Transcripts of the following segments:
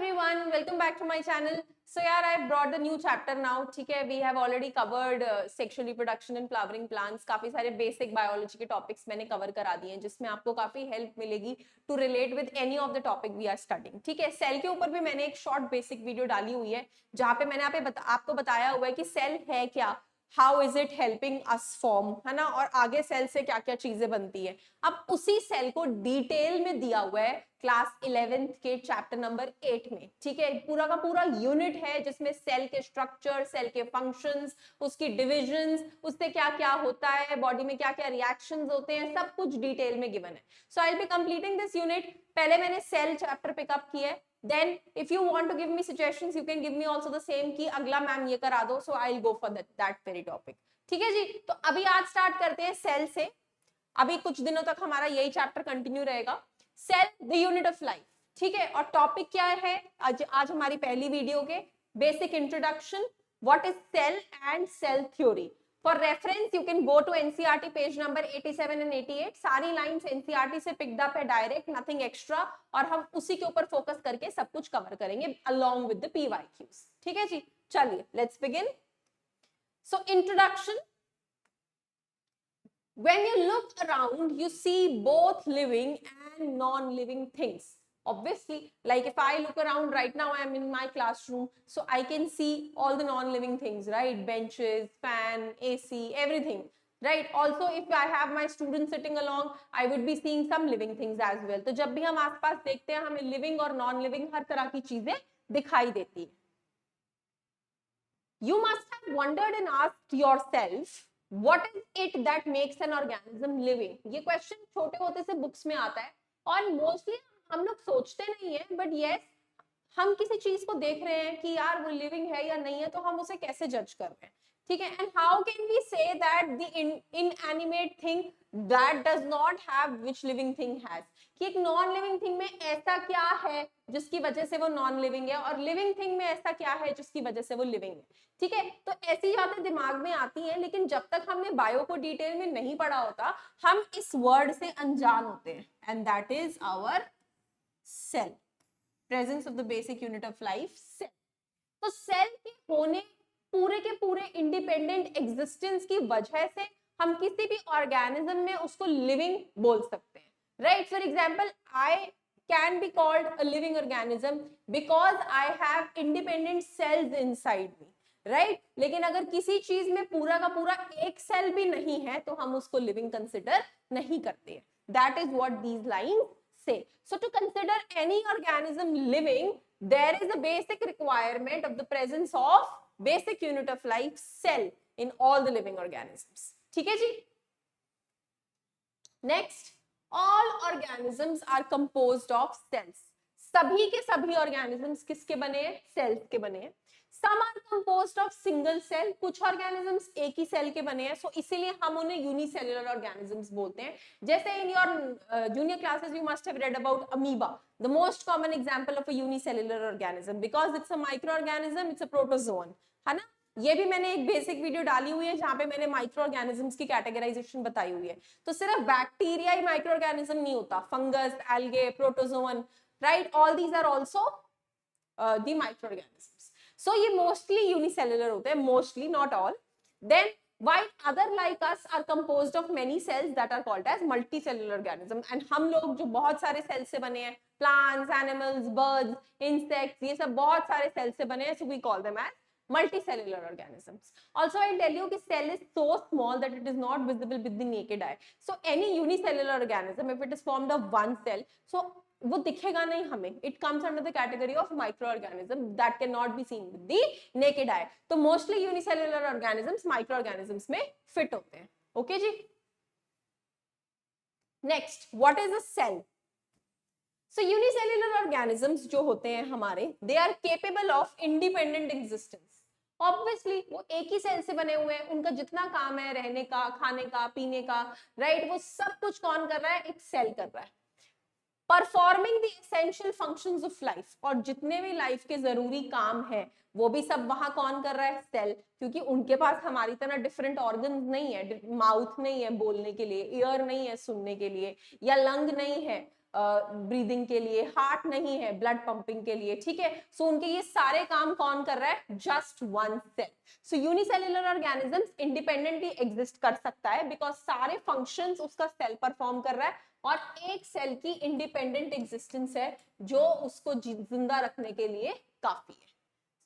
everyone, welcome back to my channel. So यार I brought the new chapter now. ठीक है, we have already covered sexual reproduction and flowering plants. काफी सारे basic biology के topics मैंने cover करा दिए हैं जिसमें आपको काफी help मिलेगी to relate with any of the topic we are studying. ठीक है, सेल के ऊपर भी मैंने एक short basic video डाली हुई है जहाँ पे मैंने आपको बताया हुआ है कि सेल है क्या, how is it helping us form, है ना, और आगे सेल से क्या क्या चीजें बनती है. अब उसी सेल को डिटेल में दिया हुआ है क्लास 11th के चैप्टर नंबर 8 में. ठीक है, पूरा का पूरा यूनिट है जिसमें सेल के स्ट्रक्चर, सेल के फंक्शंस, उसकी डिविजन्स, उससे क्या क्या होता है, बॉडी में क्या क्या रिएक्शंस होते हैं, सब कुछ डिटेल में गिवन है. So I will be completing this unit. पहले मैंने सेल चैप्टर पिकअप किया है. Then if you want to give me suggestions you can give me also the same कि अगला मैम ये करा दो, so I'll go for that very topic. ठीक है जी. तो अभी आज स्टार्ट करते हैं सेल से. अभी कुछ दिनों तक हमारा यही चैप्टर कंटिन्यू रहेगा. Cell the unit of life. ठीक है, और टॉपिक क्या है आज हमारी पहली वीडियो के basic introduction, what is cell and cell theory. For reference, you can go to NCERT page number 87 and 88. सारी लाइंस NCERT से picked up है डायरेक्ट, nothing extra, और हम उसी के ऊपर फोकस करके सब कुछ कवर करेंगे along with the PYQs. ठीक है जी, चलिए let's begin. So introduction. When you look around, you see both living and non-living things. Obviously, like if I look around right now, I am in my classroom, so I can see all the non-living things, right? Benches, fan, AC, everything, right? Also, if I have my students sitting along, I would be seeing some living things as well. तो जब भी हम आसपास देखते हैं, हमें living और non-living हर तरह की चीजें दिखाई देती है. You must have wondered and asked yourself, what is it that makes an organism living? ये क्वेश्चन छोटे होते से बुक्स में आता है और मोस्टली हम लोग सोचते नहीं है, बट यस हम किसी चीज को देख रहे हैं कि यार वो लिविंग है या नहीं है, तो हम उसे कैसे जज कर रहे हैं. ठीक है, and how can we say that the inanimate thing that does not have which living thing has, कि एक नॉन लिविंग थिंग में ऐसा क्या है जिसकी वजह से वो नॉन लिविंग है, और लिविंग थिंग में ऐसा क्या है जिसकी वजह से वो लिविंग है. ठीक है, तो ऐसी बातें दिमाग में आती हैं, लेकिन जब तक हमने बायो को डिटेल में नहीं पढ़ा होता हम इस वर्ड से अनजान होते हैं, and that is our cell. Presence of the basic unit of life, cell. तो सेल के होने पूरे के पूरे इंडिपेंडेंट एग्जिस्टेंस की वजह से हम किसी भी ऑर्गेनिज्म में उसको लिविंग बोल सकते हैं, right? For example, I can be called a living organism because I have independent cells inside me, right? लेकिन अगर किसी चीज में पूरा का पूरा एक सेल भी नहीं है तो हम उसको लिविंग कंसिडर नहीं करते हैं. That is what these lines say. So to consider any organism living, there is a basic requirement of the presence of basic unit of life, cell, in all the living organisms. ठीक है जी. Next, all organisms are composed of cells. सभी के सभी organisms किसके बने हैं? cells के बने हैं. Some are composed of single cell. कुछ organisms एक ही सेल के बने हैं, so इसीलिए हम उन्हें unicellular organisms बोलते हैं. जैसे in your junior classes you must have read about amoeba, the most common example of a unicellular organism because it's a microorganism, it's a protozoan, है ना. ये भी मैंने एक बेसिक वीडियो डाली हुई है जहां पे मैंने माइक्रो ऑर्गेनिजम्स की कैटेगराइजेशन बताई हुई है. तो सिर्फ बैक्टीरिया ही माइक्रो ऑर्गेनिज्म नहीं होता, fungus, algae, protozoan, right? All these are also the micro organisms. So ये mostly unicellular होते हैं, mostly not all. Then while other like us are composed of many cells that are called as multicellular organism. And हम लोग जो बहुत सारे cells से बने हैं, plants, animals, birds, insects, ये सब बहुत सारे cells से बने हैं, so we call them as multicellular organisms. Also I'll tell you कि cell is so small that it is not visible with the naked eye. So any unicellular organism, if it is formed of one cell, so वो दिखेगा नहीं हमें. It comes under the category of micro organism that can not be seen with the naked eye. तो mostly unicellular organisms micro organisms में fit होते हैं. Okay जी. Next, what is a cell? So unicellular organisms जो होते हैं हमारे, they are capable of independent existence. Obviously वो एक ही सेल से बने हुए हैं, उनका जितना काम है रहने का, खाने का, पीने का, राइट, वो सब कुछ कौन कर रहा है? एक सेल कर रहा है. Performing the essential functions of life, और जितने भी लाइफ के जरूरी काम है वो भी सब वहां कौन कर रहा है? सेल. क्योंकि उनके पास हमारी तरह डिफरेंट ऑर्गन्स नहीं है, माउथ नहीं है बोलने के लिए, ईयर नहीं है सुनने के लिए, या लंग नहीं है, ब्रीदिंग के लिए, हार्ट नहीं है ब्लड पंपिंग के लिए, ठीक है। सो उनके ये सारे काम कौन कर रहा है? Just one cell. So unicellular organisms independently exist कर सकता है बिकॉज सारे फंक्शंस उसका सेल परफॉर्म कर रहा है और एक सेल की इंडिपेंडेंट एग्जिस्टेंस है जो उसको जिंदा रखने के लिए काफी है।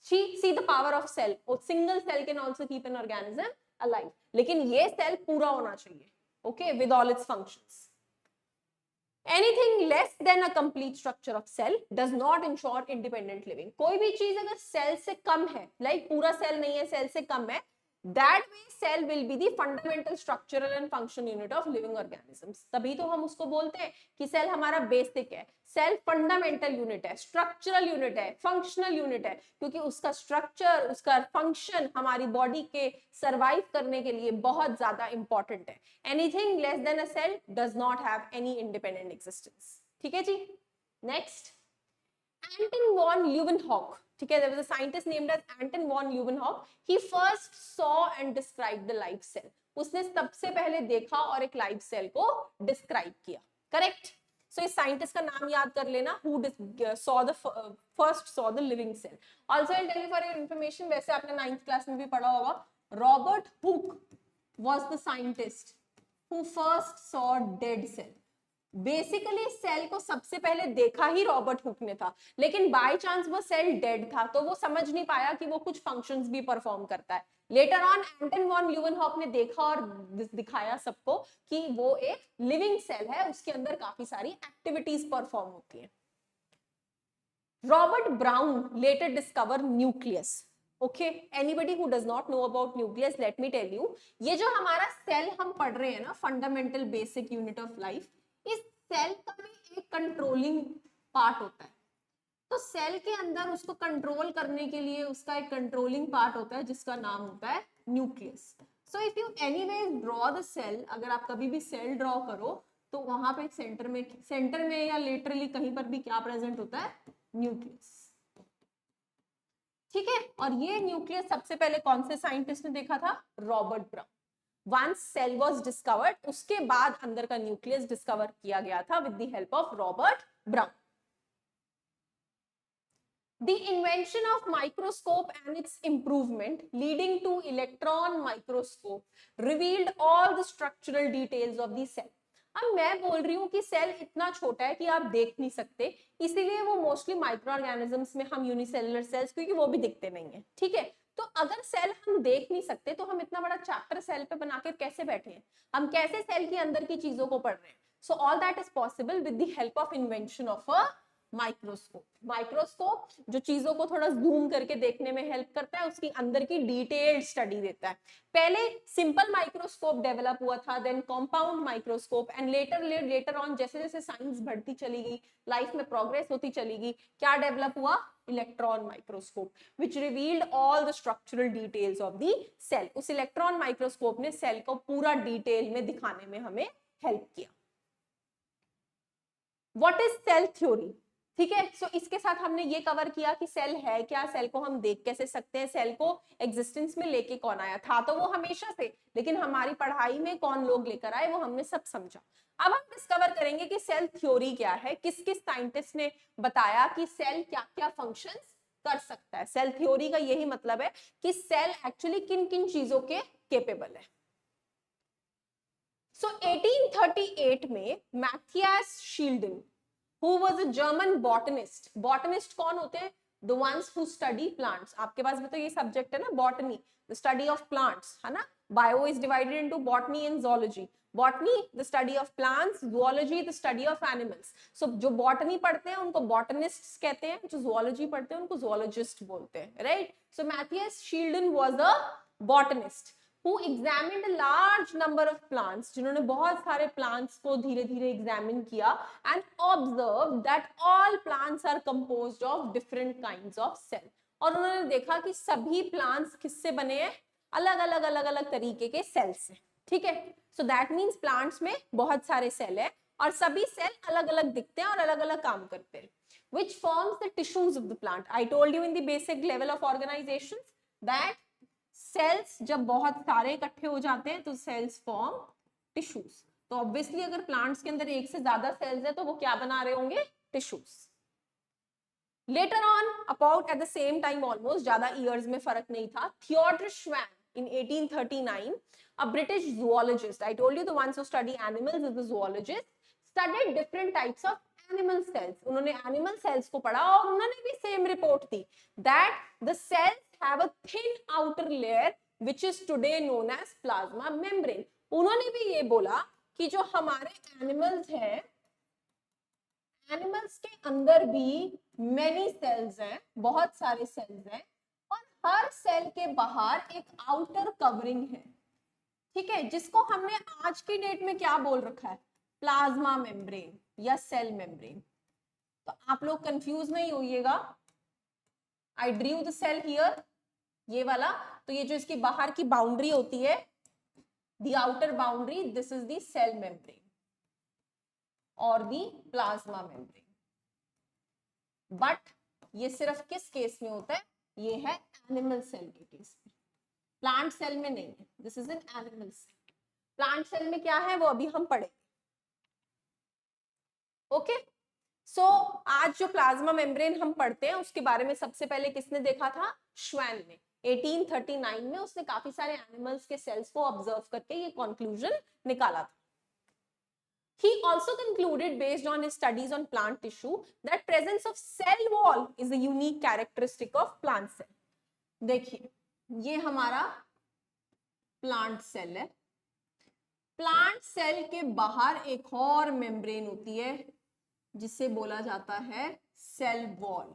See the power of cell. A single cell can also keep an organism alive. लेकिन ये सेल पूरा होना चाहिए, okay, with all its functions. Anything less than a complete structure of cell does not ensure independent living. कोई भी चीज अगर cell से कम है, like पूरा सेल नहीं है, सेल से कम है, that way cell will be the fundamental structural and function unit of living organisms. तभी तो हम उसको बोलते हैं कि सेल हमारा बेसिक है, सेल फंडामेंटल यूनिट है, स्ट्रक्चरल यूनिट है, फंक्शनल यूनिट है, क्योंकि उसका स्ट्रक्चर, उसका फंक्शन हमारी बॉडी के सर्वाइव करने के लिए बहुत ज्यादा इंपॉर्टेंट है। Anything less than a cell does not have any independent existence. ठीक है जी। नेक्स्ट, Anton von Leeuwenhoek, ठीक है, there was a scientist named as Anton von Leeuwenhoek. He first saw and described the live cell. उसने सबसे पहले देखा और एक लाइव सेल को डिस्क्राइब किया, करेक्ट। सो इस साइंटिस्ट का नाम याद कर लेना, who first saw the living cell. Also I'll tell you for your information, वैसे आपने 9th क्लास में भी पढ़ा होगा, Robert Hooke was the scientist who first saw dead cell. Basically cell को सबसे पहले देखा ही रॉबर्ट हुक ने था, लेकिन बाय चांस वो सेल डेड था तो वो समझ नहीं पाया कि वो कुछ फंक्शंस भी परफॉर्म करता है। Later on Anton von Leeuwenhoek ने देखा और दिखाया सबको कि वो एक लिविंग सेल है, उसके अंदर काफी सारी एक्टिविटीज परफॉर्म होती हैं। Robert Brown later discover nucleus. Okay, anybody who does not know about nucleus, let me tell you, ये जो हमारा सेल हम पढ़ रहे हैं ना, fundamental basic unit of life, इस सेल का भी एक कंट्रोलिंग पार्ट होता है। तो सेल के अंदर उसको कंट्रोल करने के लिए उसका एक कंट्रोलिंग पार्ट होता है जिसका नाम होता है nucleus. So if you anyways draw the cell, अगर आप कभी भी सेल ड्रॉ करो तो वहां पे सेंटर में या लेटरली कहीं पर भी क्या प्रेजेंट होता है? न्यूक्लियस। ठीक है, और ये न्यूक्लियस सबसे पहले कौन से साइंटिस्ट ने देखा था? Robert brown. Once cell was discovered, उसके बाद अंदर का न्यूक्लियस डिस्कवर किया गया था with the help of Robert Brown. The invention of microscope and its improvement leading to electron microscope revealed all the structural details of the cell. अब मैं बोल रही हूँ कि सेल इतना छोटा है कि आप देख नहीं सकते, इसीलिए वो मोस्टली माइक्रो ऑर्गेनिजम्स में हम यूनिसेलुलर सेल्स, क्योंकि वो भी दिखते नहीं है, ठीक है। तो अगर सेल हम देख नहीं सकते तो हम इतना बड़ा चैप्टर सेल पे बना के कैसे बैठे हैं? हम कैसे सेल के अंदर की चीजों को पढ़ रहे हैं? So all that is possible with the help of invention of a microscope. Microscope जो चीजों को थोड़ा जूम करके देखने में हेल्प करता है, उसकी अंदर की डिटेल्ड स्टडी देता है। पहले सिंपल माइक्रोस्कोप डेवलप हुआ था, then compound microscope, and later on जैसे जैसे साइंस बढ़ती चली गई, लाइफ में प्रोग्रेस होती चली गई, क्या डेवलप हुआ? Electron microscope, which revealed all the structural details of the cell. उस इलेक्ट्रॉन माइक्रोस्कोप ने सेल को पूरा डिटेल में दिखाने में हमें हेल्प किया। What is cell theory? ठीक है, सो इसके साथ हमने ये कवर किया कि सेल है क्या, सेल को हम देख कैसे सकते हैं, सेल को एग्जिस्टेंस में लेके कौन आया था, तो वो हमेशा से, लेकिन हमारी पढ़ाई में कौन लोग लेकर आए वो हमने सब समझा। अब हम डिस्कवर करेंगे कि सेल थ्योरी क्या है, किस किस साइंटिस्ट ने बताया कि सेल क्या क्या फंक्शंस कर सकता है। सेल थ्योरी का यही मतलब है कि सेल एक्चुअली किन किन चीजों के केपेबल है। सो 1838 में Matthias Schleiden, who was a German botanist. Botanist कौन होते हैं? The ones who study plants. आपके पास भी तो ये सब्जेक्ट है ना, botany, the study of plants, है ना? Bio is divided into botany and zoology. Botany, the study of plants. Zoology, the study of animals. So जो botany पढ़ते हैं उनको botanists कहते हैं, जो zoology पढ़ते हैं उनको zoologist बोलते हैं, right? So Matthias Sheldon was a botanist who examined a large number of plants, जिन्होंने बहुत सारे plants को धीरे धीरे एग्जामिन किया, and observed that all plants are composed of different kinds of cell. और उन्होंने देखा कि सभी plants किससे बने हैं? अलग अलग तरीके के सेल से, ठीक है। So that means plants में बहुत सारे सेल है और सभी सेल अलग अलग दिखते हैं और अलग अलग काम करते हैं, which forms the tissues of the plant. I told you in the basic level of organization that cells जब बहुत सारे इकट्ठे हो जाते हैं तो सेल्स फॉर्म टिश्यूज। तो ऑब्वियसली अगर प्लांट्स के अंदर एक से ज्यादा सेल्स है तो वो क्या बना रहे होंगे, tissues. Later on, about at the same time almost, ज्यादा years में फर्क नहीं था, Theodor Schwann in 1839, a British zoologist, I told you the ones who study animals is the zoologist, studied different types of animal cells. उन्होंने animal cells को पढ़ा और उन्होंने भी same report the that the cells have a thin outer layer which is today known as plasma membrane. उन्होंने भी ये बोला कि जो हमारे animals हैं, एनिमल्स के अंदर भी मेनी सेल्स हैं, बहुत सारे सेल्स हैं, और हर सेल के बाहर एक आउटर कवरिंग है, ठीक है, जिसको हमने आज की डेट में क्या बोल रखा है, प्लाज्मा मेम्ब्रेन या सेल मेम्ब्रेन। तो आप लोग कंफ्यूज नहीं होइएगा, आई ड्रीव द सेल हियर, ये वाला, तो ये जो इसकी बाहर की बाउंड्री होती है, the outer boundary, this is the cell membrane और दी प्लाज्मा मेम्ब्रेन। बट ये सिर्फ किस केस में होता है, ये है एनिमल सेल के केस में, प्लांट सेल में नहीं है, this is an animal cell. Plant cell में क्या है वो अभी हम पढ़ेंगे। ओके, सो आज जो प्लाज्मा मेम्ब्रेन हम पढ़ते हैं उसके बारे में सबसे पहले किसने देखा था, श्वैन ने। 1839 में उसने काफी सारे एनिमल्स के सेल्स को ऑब्जर्व करके ये कंक्लूजन निकाला था। He also concluded, based on his studies on plant tissue, that presence of cell wall is a unique characteristic of plant cell. देखिए, ये हमारा प्लांट सेल है। प्लांट सेल के बाहर एक और मेम्ब्रेन होती है जिसे बोला जाता है cell wall.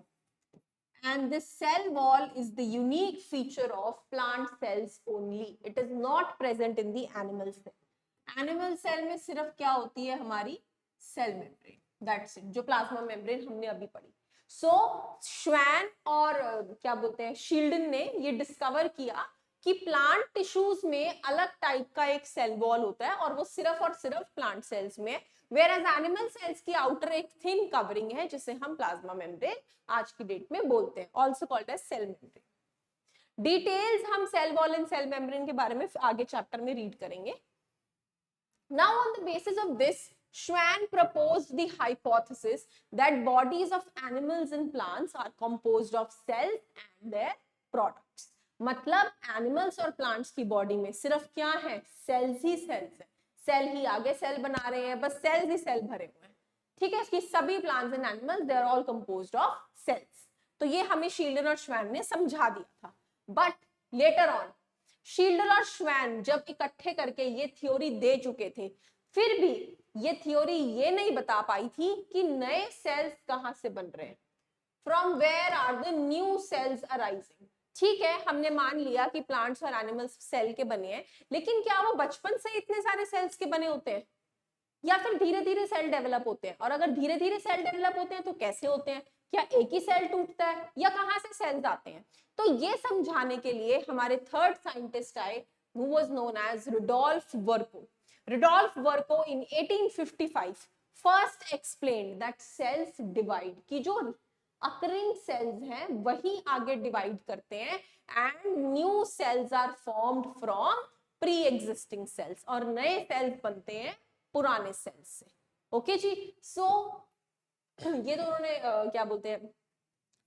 And this cell wall is the unique feature of plant cells only. It is not present in the animal cell. Animal cell में सिर्फ क्या होती है हमारी सेल मेम्ब्रेन, दैट्स इट, जो प्लाज्मा मेम्ब्रेन हमने अभी पढ़ी। सो श्वैन और क्या बोलते हैं शील्डन ने ये डिस्कवर किया कि प्लांट टिश्यूज में अलग टाइप का एक सेल वॉल होता है और वो सिर्फ और सिर्फ प्लांट सेल्स में, वेयर एज एनिमल सेल्स की आउटर एक थिन कवरिंग है जिसे हम प्लाज्मा मेम्ब्रेन आज की डेट में बोलते हैं, also called as cell membrane. Details हम cell wall and cell membrane के बारे में आगे चैप्टर में रीड करेंगे। Now, on the basis of this, Schwann proposed the hypothesis that bodies of animals and plants are composed of cells and their products. मतलब animals और plants की body में सिर्फ क्या है, cells ही cells है, cell ही आगे cell बना रहे हैं, बस cells ही cell भरे हुए हैं, ठीक है, कि सभी plants and animals they are all composed of cells। तो ये हमें शील्डन और श्वैन ने समझा दिया था। But later on, शील्डन और श्वैन जब इकट्ठे करके ये थ्योरी दे चुके थे, फिर भी ये थ्योरी ये नहीं बता पाई थी कि नए सेल्स कहां से बन रहे हैं, from where are the new cells arising. ठीक है, हमने मान लिया कि प्लांट्स और एनिमल्स सेल के बने हैं, लेकिन क्या वो बचपन से इतने सारे सेल्स के बने होते हैं या फिर धीरे धीरे सेल डेवलप होते हैं, और अगर धीरे धीरे सेल डेवलप होते हैं तो कैसे होते हैं, क्या एक ही सेल टूटता है या कहां से सेल्स आते हैं। तो ये समझाने के लिए हमारे थर्ड साइंटिस्ट आए, who was known as Rudolf Virchow. Rudolf Virchow in 1855 first explained that cells divide, कि जो occurring cells हैं वही आगे डिवाइड करते हैं, and new cells are formed from pre-existing cells, और नए सेल्स बनते हैं पुराने सेल्स से। ओके जी, सो ये तो उन्होंने क्या बोलते हैं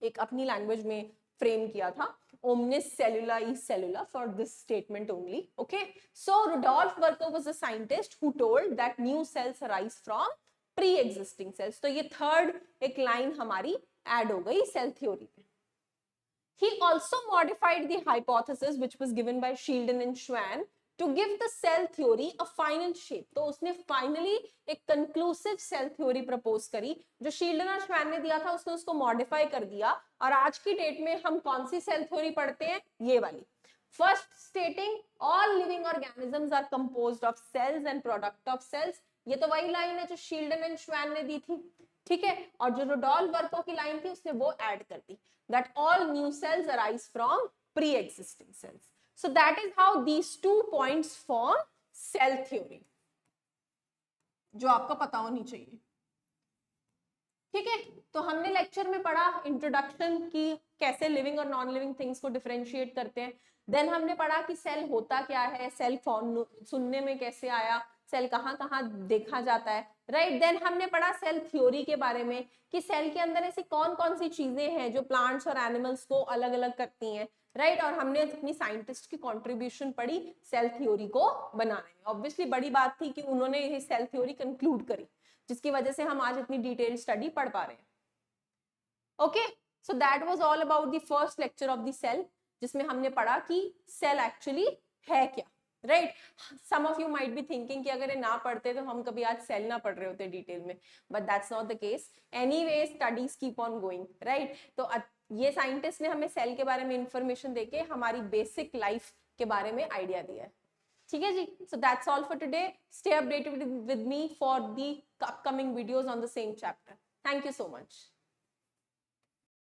एक अपनी लैंग्वेज में फ्रेम किया था, omnis cellula is cellula for this statement only. Okay, so Rudolf Virchow was a scientist who told that new cells arise from pre-existing cells. तो ये थर्ड एक लाइन हमारी ऐड हो गई सेल थ्योरी में। He also modified the hypothesis which was given by Sheldon and Schwann to give the cell theory a final shape. तो उसने finally एक कंक्लूसिव सेल थ्योरी प्रपोज करी, जो शील्डन और श्वैन ने दिया था उसने उसको मॉडिफाई कर दिया, और आज की डेट में हम कौन सी सेल थ्योरी पढ़ते हैं, ये वाली। First stating all living organisms are composed of cells and product of cells, ये तो वही लाइन है जो शील्डन एंड श्वैन ने दी थी, ठीक है, और जो रुडोल्फ वर्को की लाइन थी उसने वो ऐड कर दी, that all new cells arise from pre existing cells. So that is how these 2 points form cell theory, जो आपको पता होनी चाहिए, ठीक है। तो हमने लेक्चर में पढ़ा इंट्रोडक्शन की कैसे लिविंग और नॉन लिविंग थिंग्स को डिफरेंशिएट करते हैं, देन हमने पढ़ा कि सेल होता क्या है, सेल फॉर्म सुनने में कैसे आया, सेल कहाँ कहाँ देखा जाता है, राइट। देन हमने पढ़ा सेल थ्योरी के बारे में कि सेल के अंदर ऐसी कौन कौन सी चीजें हैं जो प्लांट्स और एनिमल्स को अलग अलग करती हैं, राइट। और हमने अपनी साइंटिस्ट की कंट्रीब्यूशन पढ़ी सेल थ्योरी को बनाने में। ऑब्वियसली बड़ी बात थी कि उन्होंने ये सेल थ्योरी कंक्लूड करी, जिसकी वजह से हम आज इतनी डिटेल स्टडी पढ़ पा रहे हैं। Okay, so that was all about the first lecture of the cell, जिसमें हमने पढ़ा कि सेल एक्चुअली है क्या, right. Some of you might be thinking कि अगर ये ना पढ़ते तो हम कभी आज सेल ना पढ़ रहे होते डिटेल में, but that's not the case. Anyway studies keep on going, right. तो ये साइंटिस्ट ने हमें सेल के बारे में इंफॉर्मेशन देके हमारी बेसिक लाइफ के बारे में आइडिया दिया है, ठीक है जी। So that's all for today. Stay updated with me for the upcoming videos on the same chapter. Thank you so much.